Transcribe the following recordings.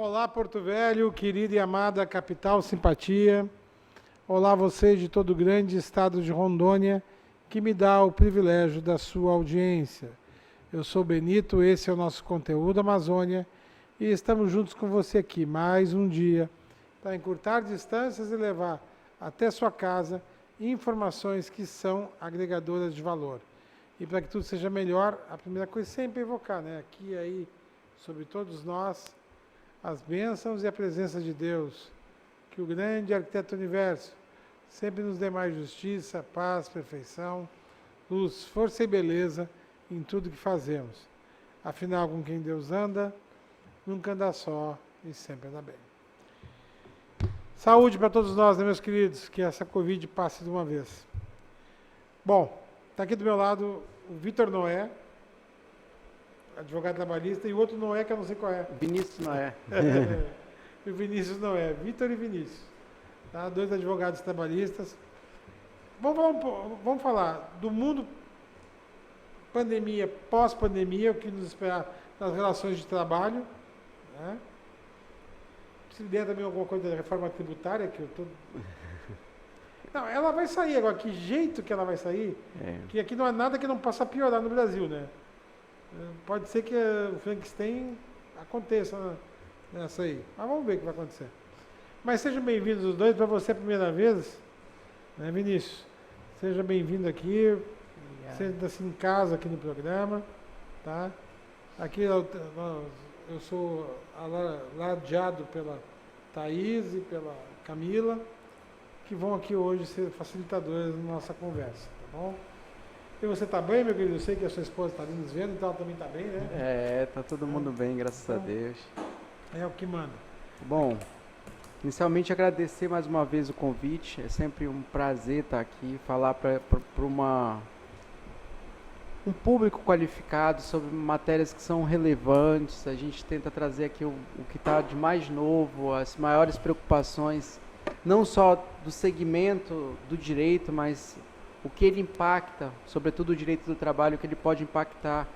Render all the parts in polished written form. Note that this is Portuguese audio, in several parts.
Olá, Porto Velho, querida e amada capital simpatia. Olá, vocês de todo o grande estado de Rondônia, que me dá o privilégio da sua audiência. Eu sou Benito, esse é o nosso conteúdo Amazônia, e estamos juntos com você aqui mais um dia para encurtar distâncias e levar até sua casa informações que são agregadoras de valor. E para que tudo seja melhor, a primeira coisa é sempre evocar, né? Aqui e aí, sobre todos nós, as bênçãos e a presença de Deus. Que o grande arquiteto do universo sempre nos dê mais justiça, paz, perfeição, luz, força e beleza em tudo que fazemos. Afinal, com quem Deus anda, nunca anda só e sempre anda bem. Saúde para todos nós, né, meus queridos? Que essa Covid passe de uma vez. Bom, está aqui do meu lado o Vitor Noé, advogado trabalhista, e o outro Noé, que eu não sei qual é. Vinícius Noé. E o Vinícius Noé. Vitor e Vinícius. Tá? Dois advogados trabalhistas. Vamos falar do mundo pandemia, pós-pandemia, o que nos esperar nas relações de trabalho. Né? Se der também alguma coisa da reforma tributária, que eu estou... Não, ela vai sair agora. Que jeito que ela vai sair? Que aqui não há nada que não possa piorar no Brasil, né? Pode ser que o Frankenstein aconteça nessa aí. Mas vamos ver o que vai acontecer. Mas sejam bem-vindos os dois. Para você a primeira vez, né, Vinícius? Seja bem-vindo aqui. Senta-se em casa aqui no programa. Tá? Aqui eu sou ladeado pela Thaís e pela Camila, que vão aqui hoje ser facilitadoras da nossa conversa. Tá bom? E você está bem, meu querido? Eu sei que a sua esposa está ali nos vendo, então ela também está bem, né? Tá todo mundo bem, graças a Deus. É o que manda. Bom, inicialmente agradecer mais uma vez o convite. É sempre um prazer estar aqui, falar para um público qualificado sobre matérias que são relevantes. A gente tenta trazer aqui o que está de mais novo, as maiores preocupações, não só do segmento do direito, mas o que ele impacta, sobretudo o direito do trabalho, o que ele pode impactar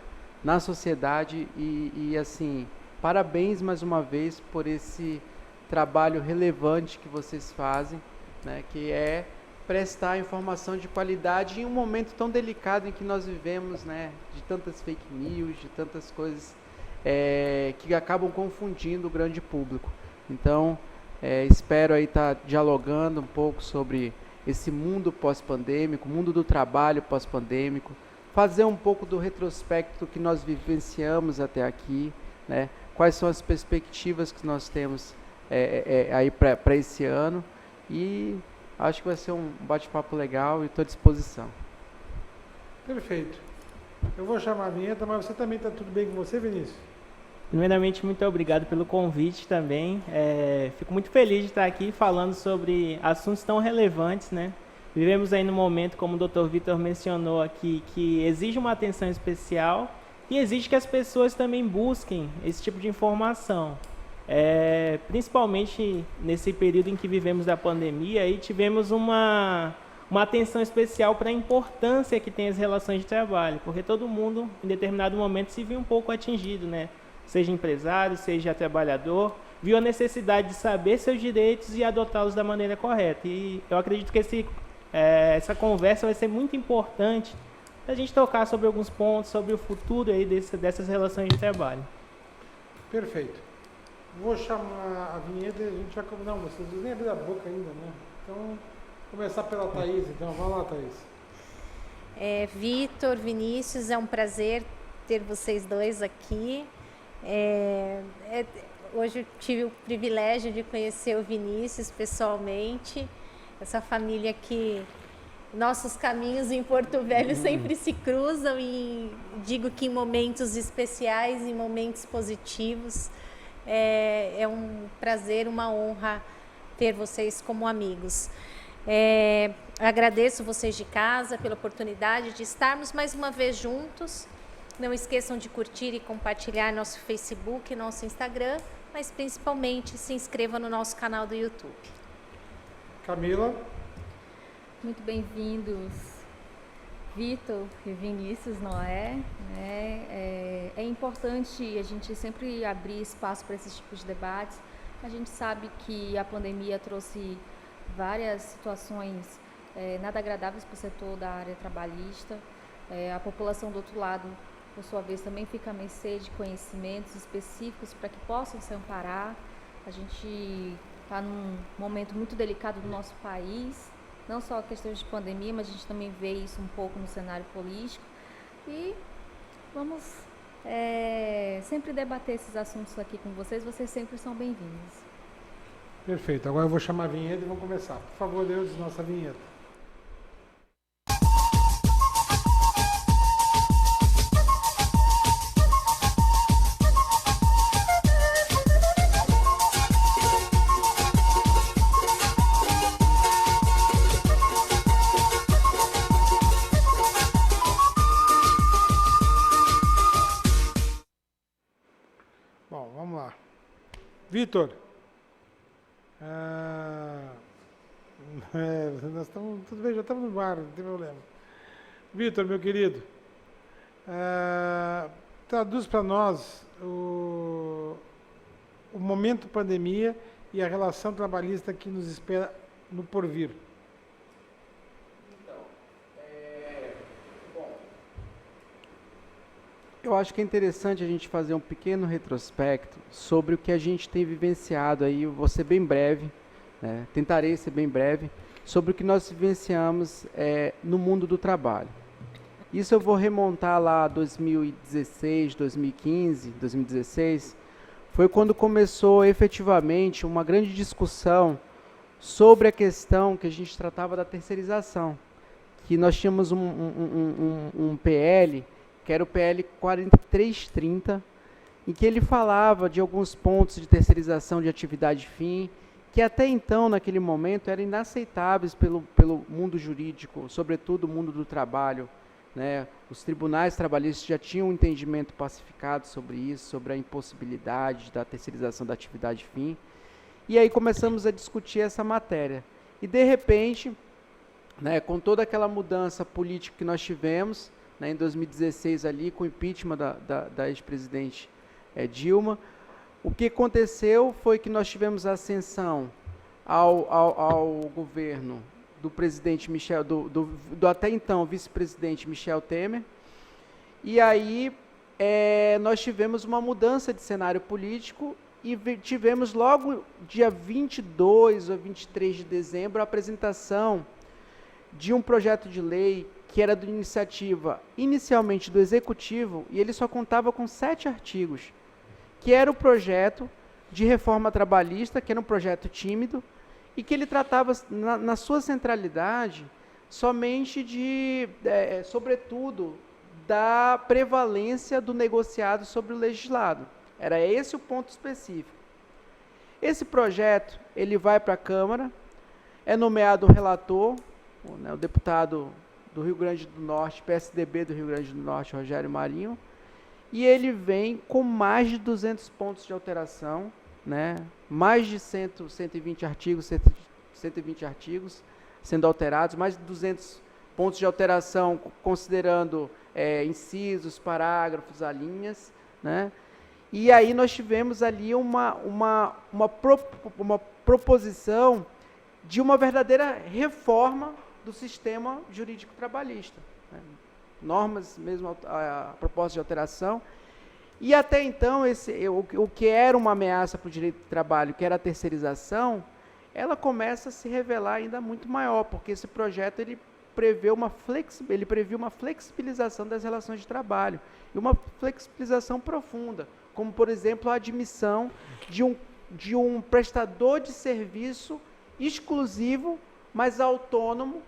na sociedade e assim, parabéns mais uma vez por esse trabalho relevante que vocês fazem, né, que é prestar informação de qualidade em um momento tão delicado em que nós vivemos, né, de tantas fake news, de tantas coisas que acabam confundindo o grande público. Então, espero aí estar dialogando um pouco sobre esse mundo pós-pandêmico, mundo do trabalho pós-pandêmico, fazer um pouco do retrospecto que nós vivenciamos até aqui, né? Quais são as perspectivas que nós temos aí para esse ano, e acho que vai ser um bate-papo legal e estou à disposição. Perfeito. Eu vou chamar a vinheta, mas você também está tudo bem com você, Vinícius? Primeiramente, muito obrigado pelo convite também. Fico muito feliz de estar aqui falando sobre assuntos tão relevantes, né? Vivemos aí num momento, como o Dr. Vitor mencionou aqui, que exige uma atenção especial e exige que as pessoas também busquem esse tipo de informação. Principalmente nesse período em que vivemos da pandemia, aí tivemos uma atenção especial para a importância que tem as relações de trabalho, porque todo mundo, em determinado momento, se viu um pouco atingido, né? Seja empresário, seja trabalhador, viu a necessidade de saber seus direitos e adotá-los da maneira correta. E eu acredito que essa conversa vai ser muito importante para a gente tocar sobre alguns pontos, sobre o futuro aí dessas relações de trabalho. Perfeito. Vou chamar a vinheta e a gente vai... Não, vocês nem abriram a boca ainda, né? Então, começar pela Thaís. Então, vai lá, Thaís. Vitor, Vinícius, é um prazer ter vocês dois aqui. Hoje eu tive o privilégio de conhecer o Vinícius pessoalmente, essa família que nossos caminhos em Porto Velho sempre se cruzam, e digo que em momentos especiais, em momentos positivos, é um prazer, uma honra ter vocês como amigos. Agradeço vocês de casa pela oportunidade de estarmos mais uma vez juntos. Não esqueçam de curtir e compartilhar nosso Facebook, nosso Instagram, mas principalmente se inscrevam no nosso canal do YouTube. Camila. Muito bem-vindos, Vitor e Vinícius, não é? É importante a gente sempre abrir espaço para esses tipos de debates. A gente sabe que a pandemia trouxe várias situações nada agradáveis para o setor da área trabalhista. A população do outro lado, por sua vez, também fica a mercê de conhecimentos específicos para que possam se amparar. A gente está num momento muito delicado do nosso país, não só a questão de pandemia, mas a gente também vê isso um pouco no cenário político. E vamos sempre debater esses assuntos aqui com vocês sempre são bem-vindos. Perfeito. Agora eu vou chamar a vinheta e vamos começar. Por favor, Deus, nossa vinheta. Bom, vamos lá. Vitor. Nós estamos, tudo bem, já estamos no bar, não tem problema. Vitor, meu querido, traduz para nós o momento pandemia e a relação trabalhista que nos espera no porvir. Eu acho que é interessante a gente fazer um pequeno retrospecto sobre o que a gente tem vivenciado aí, vou ser bem breve, né? Tentarei ser bem breve, sobre o que nós vivenciamos no mundo do trabalho. Isso eu vou remontar lá a 2016, 2015, 2016, foi quando começou efetivamente uma grande discussão sobre a questão que a gente tratava da terceirização, que nós tínhamos um PL, que era o PL 4330, em que ele falava de alguns pontos de terceirização de atividade fim, que até então, naquele momento, eram inaceitáveis pelo mundo jurídico, sobretudo o mundo do trabalho, né? Os tribunais trabalhistas já tinham um entendimento pacificado sobre isso, sobre a impossibilidade da terceirização da atividade fim, e aí começamos a discutir essa matéria. E, de repente, né, com toda aquela mudança política que nós tivemos, em 2016 ali, com o impeachment da ex-presidente Dilma, o que aconteceu foi que nós tivemos a ascensão ao governo do presidente Michel, do até então vice-presidente Michel Temer, e aí nós tivemos uma mudança de cenário político e tivemos logo dia 22 ou 23 de dezembro a apresentação de um projeto de lei que era de iniciativa inicialmente do Executivo, e ele só contava com 7 artigos, que era o projeto de reforma trabalhista, que era um projeto tímido, e que ele tratava, na sua centralidade, somente sobretudo, da prevalência do negociado sobre o legislado. Era esse o ponto específico. Esse projeto, ele vai para a Câmara, é nomeado um relator, o deputado do Rio Grande do Norte, PSDB do Rio Grande do Norte, Rogério Marinho, e ele vem com mais de 200 pontos de alteração, né? Mais de 120 artigos sendo alterados, mais de 200 pontos de alteração, considerando incisos, parágrafos, alíneas, né? E aí nós tivemos ali uma proposição de uma verdadeira reforma do sistema jurídico trabalhista, né? Normas mesmo, a proposta de alteração, e até então o que era uma ameaça para o direito do trabalho, que era a terceirização, ela começa a se revelar ainda muito maior, porque esse projeto ele previa uma flexibilização das relações de trabalho, e uma flexibilização profunda, como por exemplo a admissão de um prestador de serviço exclusivo, mas autônomo,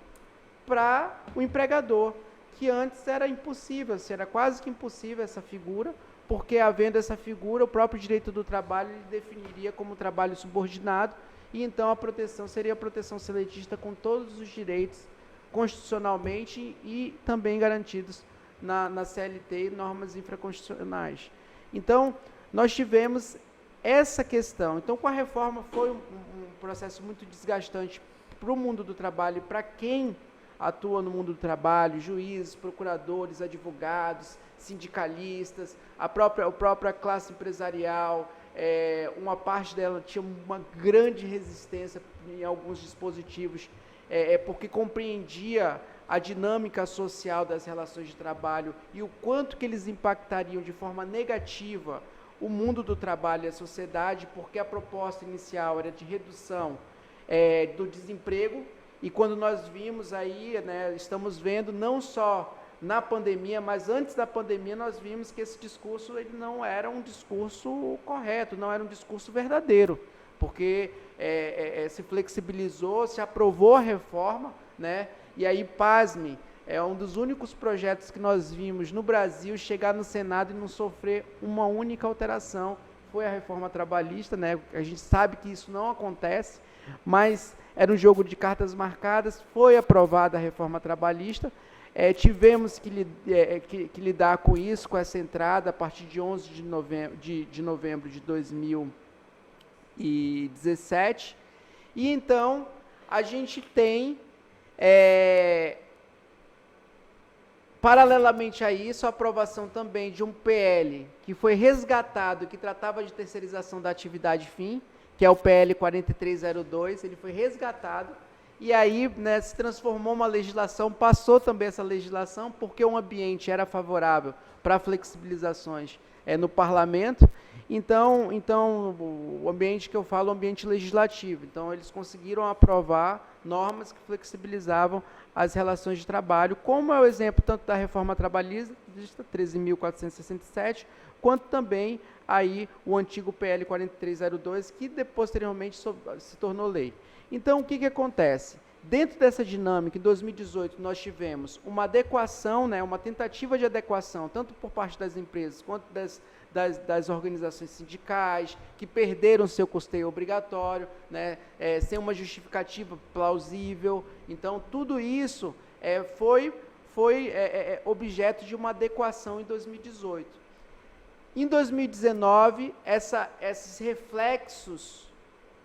para o empregador, que antes era impossível, era quase que impossível essa figura, porque havendo essa figura, o próprio direito do trabalho ele definiria como trabalho subordinado, e então a proteção seria a proteção seletista com todos os direitos constitucionalmente e também garantidos na CLT e normas infraconstitucionais. Então, nós tivemos essa questão. Então, com a reforma foi um processo muito desgastante para o mundo do trabalho e para quem atua no mundo do trabalho, juízes, procuradores, advogados, sindicalistas, a própria classe empresarial, uma parte dela tinha uma grande resistência em alguns dispositivos, porque compreendia a dinâmica social das relações de trabalho e o quanto que eles impactariam de forma negativa o mundo do trabalho e a sociedade, porque a proposta inicial era de redução do desemprego, e quando nós vimos aí, né, estamos vendo não só na pandemia, mas antes da pandemia nós vimos que esse discurso ele não era um discurso correto, não era um discurso verdadeiro, porque se flexibilizou, se aprovou a reforma, né, e aí, pasme, é um dos únicos projetos que nós vimos no Brasil chegar no Senado e não sofrer uma única alteração, foi a reforma trabalhista, né? A gente sabe que isso não acontece, mas era um jogo de cartas marcadas, foi aprovada a reforma trabalhista, tivemos que lidar com isso, com essa entrada, a partir de 11 de novembro de 2017, e então a gente tem, paralelamente a isso, a aprovação também de um PL que foi resgatado, que tratava de terceirização da atividade fim, que é o PL 4302, ele foi resgatado, e aí, né, se transformou uma legislação, passou também essa legislação, porque o ambiente era favorável para flexibilizações no parlamento, então o ambiente que eu falo é o ambiente legislativo, então eles conseguiram aprovar normas que flexibilizavam as relações de trabalho, como é o exemplo tanto da reforma trabalhista, 13.467, quanto também aí o antigo PL 4302, que posteriormente se tornou lei. Então, o que acontece? Dentro dessa dinâmica, em 2018, nós tivemos uma adequação, né, uma tentativa de adequação, tanto por parte das empresas quanto das organizações sindicais, que perderam seu custeio obrigatório, né, sem uma justificativa plausível. Então, tudo isso foi objeto de uma adequação em 2018. Em 2019, esses reflexos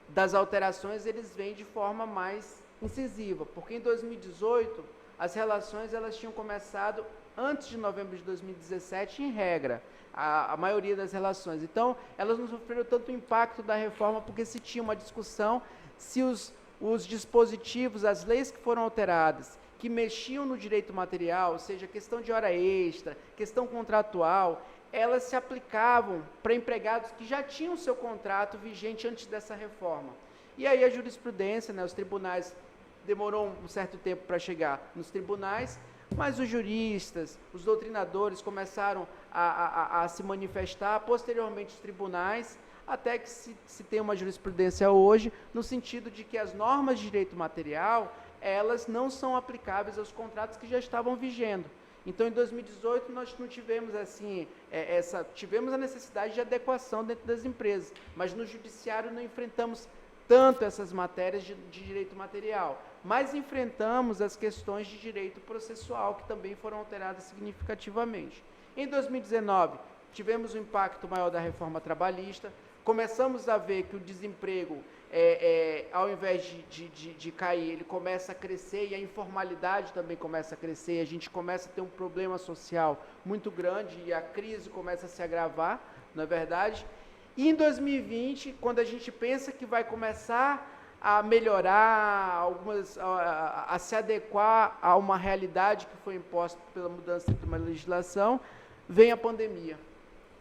das alterações, eles vêm de forma mais incisiva, porque em 2018, as relações elas tinham começado antes de novembro de 2017, em regra, a maioria das relações. Então, elas não sofreram tanto impacto da reforma, porque se tinha uma discussão se os dispositivos, as leis que foram alteradas, que mexiam no direito material, ou seja, questão de hora extra, questão contratual, elas se aplicavam para empregados que já tinham seu contrato vigente antes dessa reforma. E aí a jurisprudência, né, os tribunais, demorou um certo tempo para chegar nos tribunais, mas os juristas, os doutrinadores começaram a se manifestar, posteriormente os tribunais, até que se tem uma jurisprudência hoje, no sentido de que as normas de direito material, elas não são aplicáveis aos contratos que já estavam vigendo. Então, em 2018, nós não tivemos assim, tivemos a necessidade de adequação dentro das empresas, mas no judiciário não enfrentamos tanto essas matérias de direito material, mas enfrentamos as questões de direito processual, que também foram alteradas significativamente. Em 2019, tivemos um impacto maior da reforma trabalhista, começamos a ver que o desemprego, ao invés de cair, ele começa a crescer, e a informalidade também começa a crescer, e a gente começa a ter um problema social muito grande, e a crise começa a se agravar, não é verdade? E em 2020, quando a gente pensa que vai começar a melhorar, a se adequar a uma realidade que foi imposta pela mudança de uma legislação, vem a pandemia.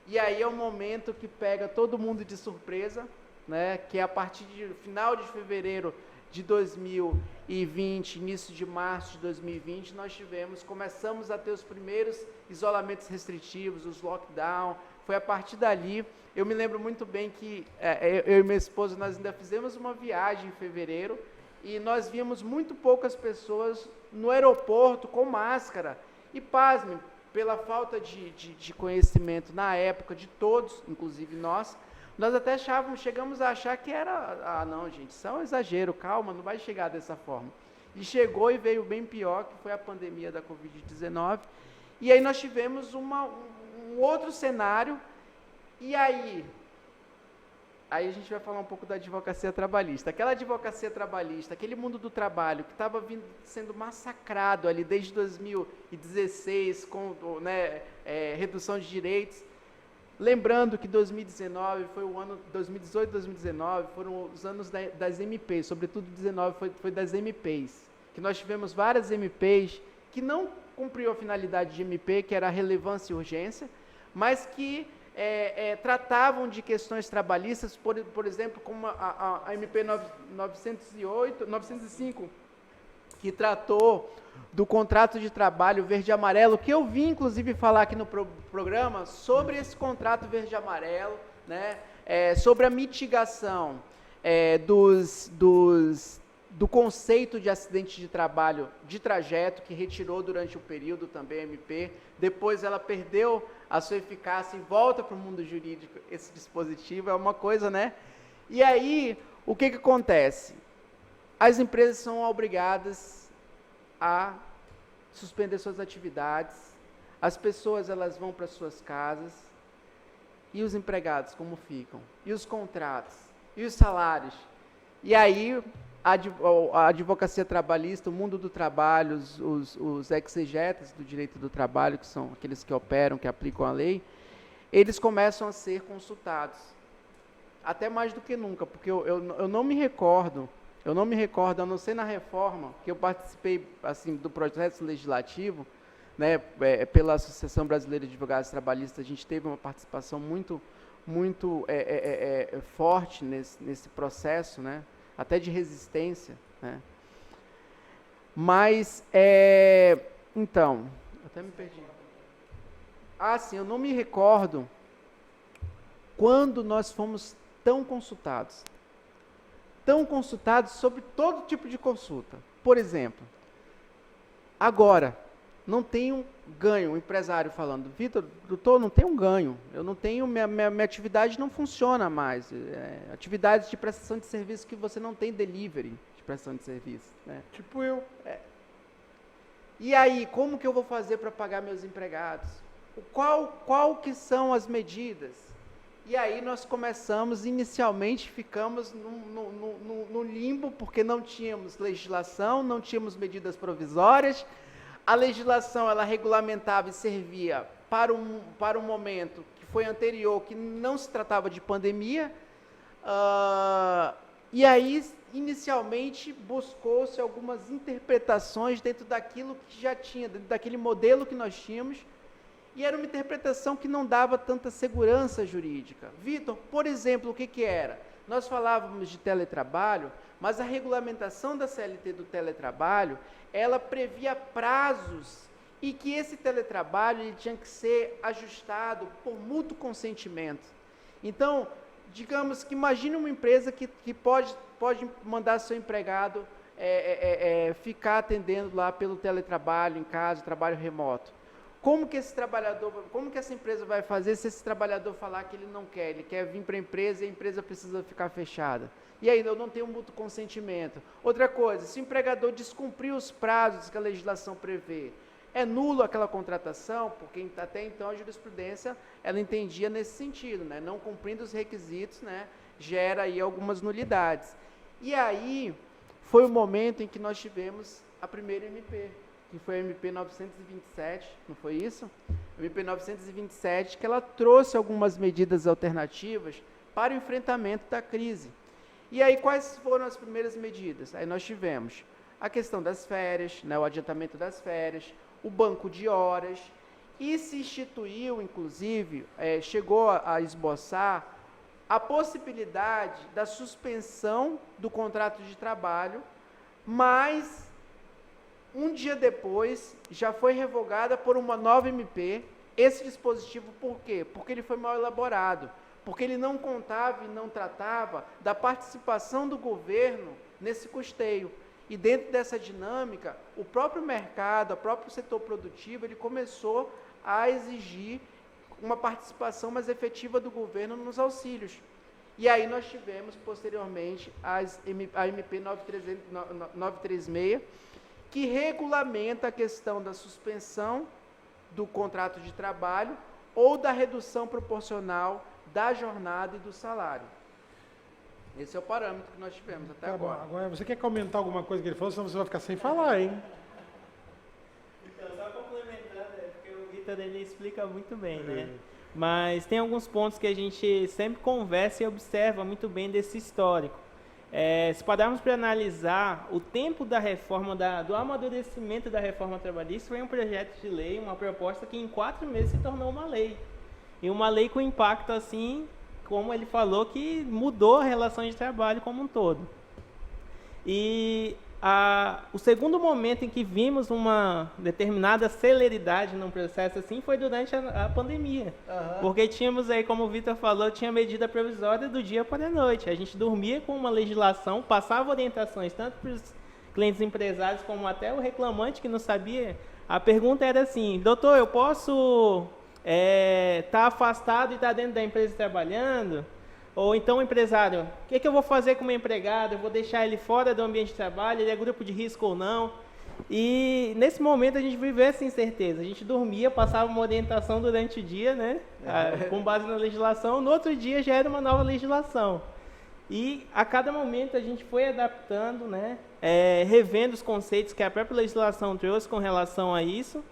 E aí é o momento que pega todo mundo de surpresa, né, que é a partir de final de fevereiro de 2020, início de março de 2020, começamos a ter os primeiros isolamentos restritivos, os lockdown. Foi a partir dali, eu me lembro muito bem que eu e minha esposa, nós ainda fizemos uma viagem em fevereiro, e nós víamos muito poucas pessoas no aeroporto com máscara. E pasmem, pela falta de conhecimento na época de todos, inclusive nós até chegamos a achar que era, não gente, isso é um exagero, calma, não vai chegar dessa forma. E chegou e veio bem pior, que foi a pandemia da Covid-19, e aí nós tivemos um outro cenário, e aí aí a gente vai falar um pouco da advocacia trabalhista. Aquela advocacia trabalhista, aquele mundo do trabalho que estava sendo massacrado ali desde 2016 com, né, redução de direitos. Lembrando que 2019 foi o ano, 2018 e 2019 foram os anos das MPs, sobretudo 2019 foi das MPs, que nós tivemos várias MPs que não cumpriu a finalidade de MP, que era a relevância e urgência, mas que tratavam de questões trabalhistas, por exemplo, como a MP 905, que tratou do contrato de trabalho verde e amarelo, que eu vim, inclusive, falar aqui no programa sobre esse contrato verde e amarelo, né, sobre a mitigação do conceito de acidente de trabalho de trajeto, que retirou durante o período também a MP, depois ela perdeu a sua eficácia e volta para o mundo jurídico esse dispositivo, é uma coisa, né? E aí, o que acontece? As empresas são obrigadas a suspender suas atividades, as pessoas elas vão para suas casas, e os empregados como ficam? E os contratos? E os salários? E aí a advocacia trabalhista, o mundo do trabalho, os exegetas do direito do trabalho, que são aqueles que operam, que aplicam a lei, eles começam a ser consultados, até mais do que nunca, porque eu não me recordo, a não ser na reforma, que eu participei assim, do processo legislativo, né, pela Associação Brasileira de Advogados Trabalhistas, a gente teve uma participação muito forte nesse processo, né, até de resistência, né? Mas, então, até me perdi. Sim, eu não me recordo quando nós fomos tão consultados sobre todo tipo de consulta. Por exemplo, agora, não tenho ganho, o empresário falando, Vitor, doutor, não tenho ganho, eu não tenho, minha atividade não funciona mais, atividades de prestação de serviço que você não tem delivery de prestação de serviço, né? Tipo eu. E aí, como que eu vou fazer para pagar meus empregados? Qual que são as medidas? E aí nós começamos, inicialmente ficamos no limbo, porque não tínhamos legislação, não tínhamos medidas provisórias. A legislação, ela regulamentava e servia para um momento que foi anterior, que não se tratava de pandemia, e aí, inicialmente, buscou-se algumas interpretações dentro daquilo que já tinha, dentro daquele modelo que nós tínhamos, e era uma interpretação que não dava tanta segurança jurídica. Vitor, por exemplo, o que era? Nós falávamos de teletrabalho, mas a regulamentação da CLT do teletrabalho, ela previa prazos e que esse teletrabalho ele tinha que ser ajustado por mútuo consentimento. Então, digamos que imagine uma empresa que pode mandar seu empregado ficar atendendo lá pelo teletrabalho em casa, trabalho remoto. Como que essa empresa vai fazer se esse trabalhador falar que ele não quer, ele quer vir para a empresa e a empresa precisa ficar fechada? E aí eu não tenho mútuo consentimento. Outra coisa, se o empregador descumprir os prazos que a legislação prevê, é nulo aquela contratação, porque até então a jurisprudência ela entendia nesse sentido, né? Não cumprindo os requisitos, né? Gera aí algumas nulidades. E aí foi o momento em que nós tivemos a primeira MP, que foi a MP 927, não foi isso? A MP 927, que ela trouxe algumas medidas alternativas para o enfrentamento da crise. E aí, quais foram as primeiras medidas? Aí nós tivemos a questão das férias, né, o adiantamento das férias, o banco de horas, e se instituiu, inclusive, chegou a esboçar a possibilidade da suspensão do contrato de trabalho, mas um dia depois já foi revogada por uma nova MP. Esse dispositivo, por quê? Porque ele foi mal elaborado, porque ele não contava e não tratava da participação do governo nesse custeio. E dentro dessa dinâmica, o próprio mercado, o próprio setor produtivo, ele começou a exigir uma participação mais efetiva do governo nos auxílios. E aí nós tivemos, posteriormente, a MP 936, que regulamenta a questão da suspensão do contrato de trabalho ou da redução proporcional da jornada e do salário. Esse é o parâmetro que nós tivemos até Tá bom. agora. Agora, você quer comentar alguma coisa que ele falou, senão você vai ficar sem falar, hein? Então, só complementando, porque o Vitor ele explica muito bem, né? Mas tem alguns pontos que a gente sempre conversa e observa muito bem desse histórico. Se pararmos para analisar o tempo da reforma, do amadurecimento da reforma trabalhista, foi um projeto de lei, uma proposta que em 4 meses se tornou uma lei. E uma lei com impacto assim, como ele falou, que mudou a relação de trabalho como um todo. E o segundo momento em que vimos uma determinada celeridade num processo assim foi durante a pandemia. Porque tínhamos aí, como o Vitor falou, tinha medida provisória do dia para a noite. A gente dormia com uma legislação, passava orientações tanto para os clientes empresários como até o reclamante que não sabia. A pergunta era assim: doutor, eu posso estar afastado e estar dentro da empresa trabalhando? Ou então, empresário, o que eu vou fazer com o meu empregado? Eu vou deixar ele fora do ambiente de trabalho? Ele é grupo de risco ou não? E nesse momento a gente viveu essa incerteza. A gente dormia, passava uma orientação durante o dia, né? Com base na legislação. No outro dia já era uma nova legislação. E a cada momento a gente foi adaptando, né? Revendo os conceitos que a própria legislação trouxe com relação a isso.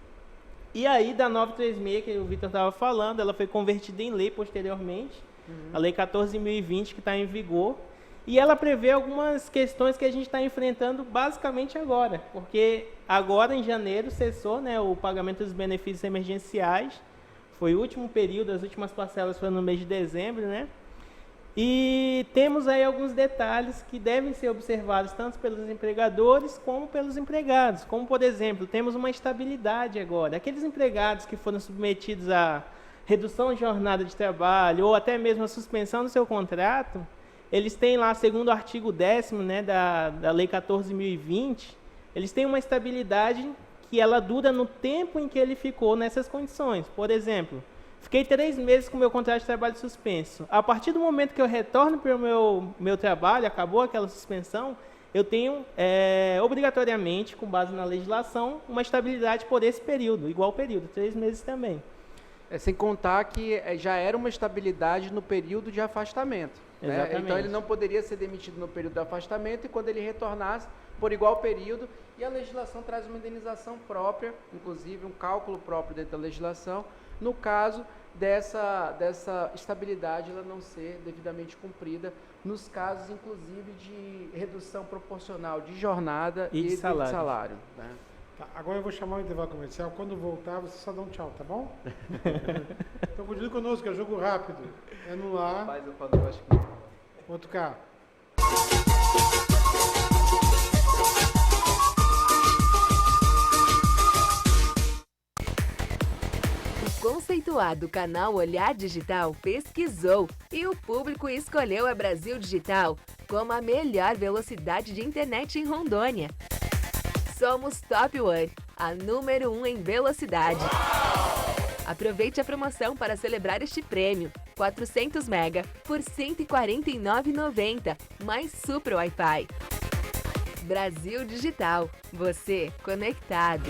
E aí, da 936, que o Vitor estava falando, ela foi convertida em lei posteriormente. A Lei 14.020, que está em vigor, e ela prevê algumas questões que a gente está enfrentando basicamente agora, porque agora em janeiro cessou, né, o pagamento dos benefícios emergenciais, foi o último período, as últimas parcelas foram no mês de dezembro, né, e temos aí alguns detalhes que devem ser observados tanto pelos empregadores como pelos empregados, como por exemplo, temos uma estabilidade agora, aqueles empregados que foram submetidos a redução de jornada de trabalho ou até mesmo a suspensão do seu contrato, eles têm lá, segundo o artigo 10º, né, da Lei 14.020, eles têm uma estabilidade que ela dura no tempo em que ele ficou nessas condições. Por exemplo, fiquei 3 meses com o meu contrato de trabalho suspenso. A partir do momento que eu retorno para o meu trabalho, acabou aquela suspensão, eu tenho, obrigatoriamente, com base na legislação, uma estabilidade por esse período, igual período, 3 meses também. Sem contar que já era uma estabilidade no período de afastamento. Né? Então ele não poderia ser demitido no período de afastamento e quando ele retornasse por igual período. E a legislação traz uma indenização própria, inclusive um cálculo próprio dentro da legislação, no caso dessa estabilidade ela não ser devidamente cumprida, nos casos inclusive de redução proporcional de jornada e de salário. Né? Tá, agora eu vou chamar o intervalo comercial. Quando voltar, você só dá um tchau, tá bom? Então continue conosco, é jogo rápido. É no lá. Faz o padrão, acho que... Outro cá. O conceituado canal Olhar Digital pesquisou e o público escolheu a Brasil Digital como a melhor velocidade de internet em Rondônia. Somos Top One, a número 1 em velocidade. Aproveite a promoção para celebrar este prêmio. 400 MB por R$ 149,90, mais Super Wi-Fi. Brasil Digital, você conectado.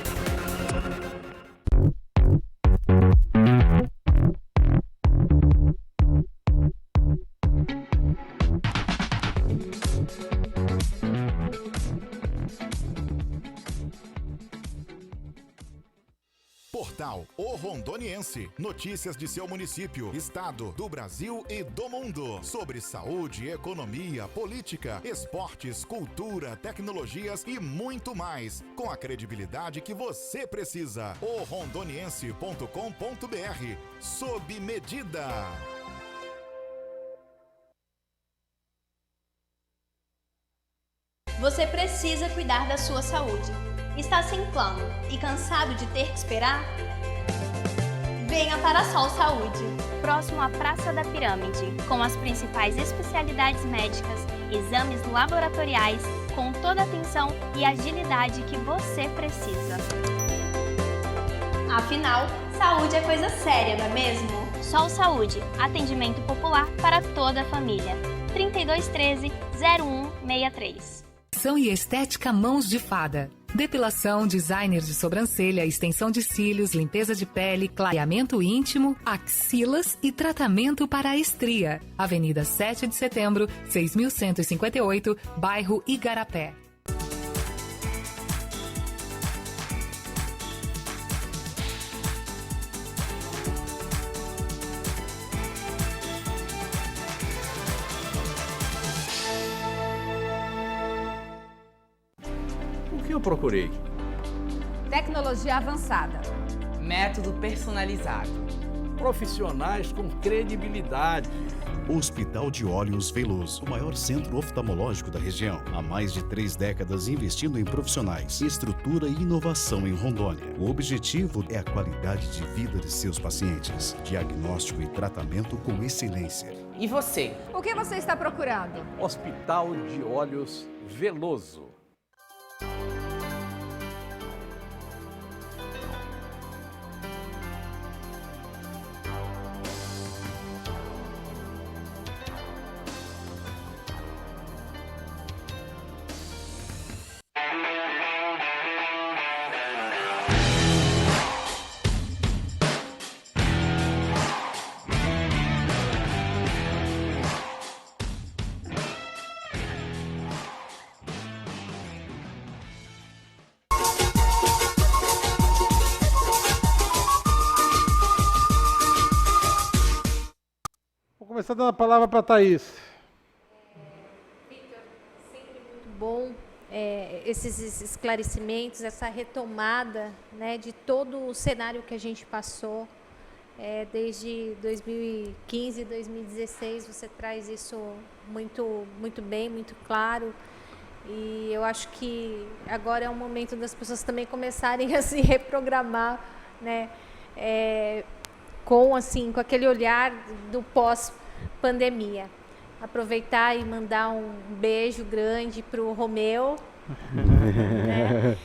Portal O Rondoniense. Notícias de seu município, estado, do Brasil e do mundo. Sobre saúde, economia, política, esportes, cultura, tecnologias e muito mais. Com a credibilidade que você precisa. orondoniense.com.br. Sob medida. Você precisa cuidar da sua saúde. Está sem plano e cansado de ter que esperar? Venha para a Sol Saúde, próximo à Praça da Pirâmide, com as principais especialidades médicas, exames laboratoriais, com toda a atenção e agilidade que você precisa. Afinal, saúde é coisa séria, não é mesmo? Sol Saúde, atendimento popular para toda a família. 3213-0163. E estética Mãos de Fada. depilação, designer de sobrancelha, extensão de cílios, limpeza de pele, clareamento íntimo, axilas e tratamento para a estria. Avenida 7 de Setembro, 6.158, bairro Igarapé. O que eu procurei? Tecnologia avançada. Método personalizado. Profissionais com credibilidade. Hospital de Olhos Veloso, o maior centro oftalmológico da região. Há mais de 3 décadas investindo em profissionais, estrutura e inovação em Rondônia. O objetivo é a qualidade de vida de seus pacientes. Diagnóstico e tratamento com excelência. E você? O que você está procurando? Hospital de Olhos Veloso. Vou começar dando a palavra para a Thaís. Vitor, sempre muito bom esses esclarecimentos, essa retomada, né, de todo o cenário que a gente passou desde 2015, 2016. Você traz isso muito bem, muito claro. E eu acho que agora é o momento das pessoas também começarem a se reprogramar, né, com aquele olhar do pós-pandemia. Aproveitar e mandar um beijo grande para o Romeu, né?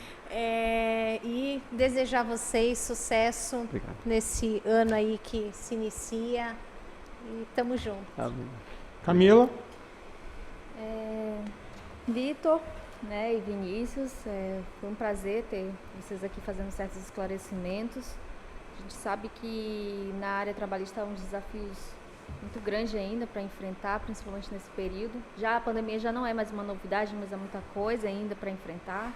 E desejar a vocês sucesso. Obrigado. Nesse ano aí que se inicia. E tamo junto. Amém. Camila? Vitor, né, e Vinícius, foi um prazer ter vocês aqui fazendo certos esclarecimentos. A gente sabe que na área trabalhista há uns desafios muito grandes ainda para enfrentar, principalmente nesse período. Já a pandemia já não é mais uma novidade, mas há muita coisa ainda para enfrentar.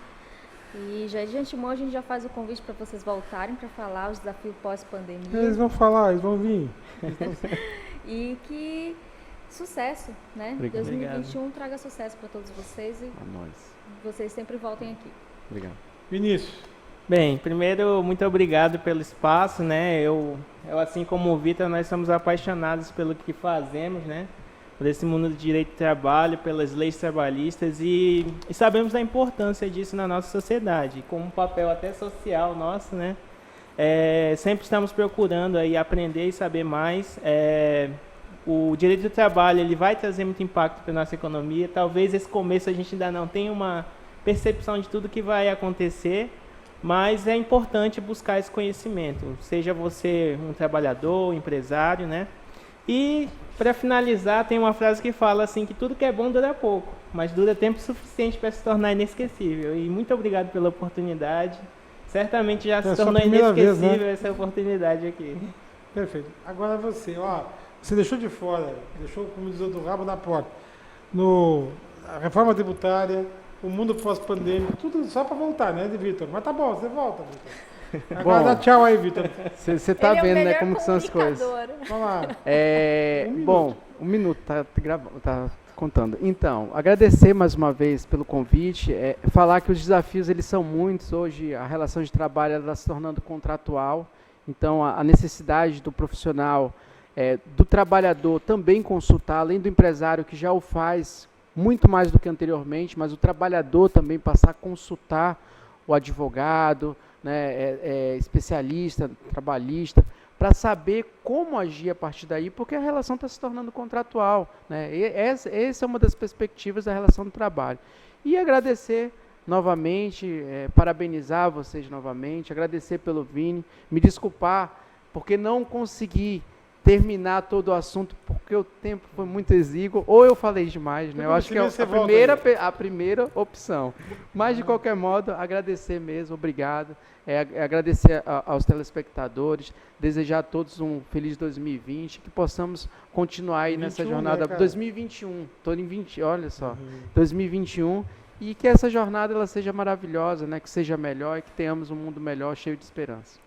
E já de antemão a gente já faz o convite para vocês voltarem para falar os desafios pós-pandemia. Eles vão falar, eles vão vir. E que sucesso, né? Obrigado. 2021 traga sucesso para todos vocês e vocês sempre voltem aqui. Obrigado. Vinícius. Bem, primeiro, muito obrigado pelo espaço, né? Eu assim como o Vitor, nós somos apaixonados pelo que fazemos, né? Por esse mundo do direito do trabalho, pelas leis trabalhistas e sabemos da importância disso na nossa sociedade, como um papel até social nosso, né? Sempre estamos procurando aí aprender e saber mais. O direito do trabalho ele vai trazer muito impacto para a nossa economia. Talvez esse começo a gente ainda não tenha uma percepção de tudo que vai acontecer, mas é importante buscar esse conhecimento, seja você um trabalhador, um empresário, né? E, para finalizar, tem uma frase que fala assim, que tudo que é bom dura pouco, mas dura tempo suficiente para se tornar inesquecível. E muito obrigado pela oportunidade. Certamente já se tornou inesquecível vez, né? Essa oportunidade aqui. Perfeito. Agora você deixou de fora, deixou, como diz o rabo na porta, a reforma tributária, o mundo pós-pandêmico, tudo só para voltar, né, Vitor? Mas tá bom, você volta, Vitor. Agora dá tchau aí, Vitor. Você tá vendo, né, como são as coisas. Vamos lá. Um minuto, tá contando. Então, agradecer mais uma vez pelo convite, falar que os desafios eles são muitos. Hoje a relação de trabalho ela está se tornando contratual, então a necessidade do profissional, do trabalhador também consultar, além do empresário que já o faz muito mais do que anteriormente, mas o trabalhador também passar a consultar o advogado, né, especialista, trabalhista, para saber como agir a partir daí, porque a relação está se tornando contratual, né? Essa é uma das perspectivas da relação do trabalho. E agradecer novamente, parabenizar vocês novamente, agradecer pelo Vini, me desculpar porque não consegui terminar todo o assunto, porque o tempo foi muito exíguo, ou eu falei demais, né? Eu acho que é a primeira opção. Mas, de qualquer modo, agradecer mesmo, obrigado. Agradecer aos telespectadores, desejar a todos um feliz 2020, que possamos continuar aí nessa jornada. 2021, estou em 20, olha só, 2021, e que essa jornada ela seja maravilhosa, né? Que seja melhor e que tenhamos um mundo melhor, cheio de esperança.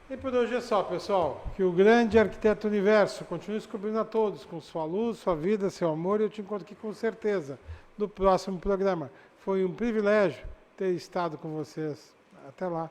E por hoje é só, pessoal. Que o grande arquiteto universo continue descobrindo a todos com sua luz, sua vida, seu amor. E eu te encontro aqui com certeza no próximo programa. Foi um privilégio ter estado com vocês. Até lá.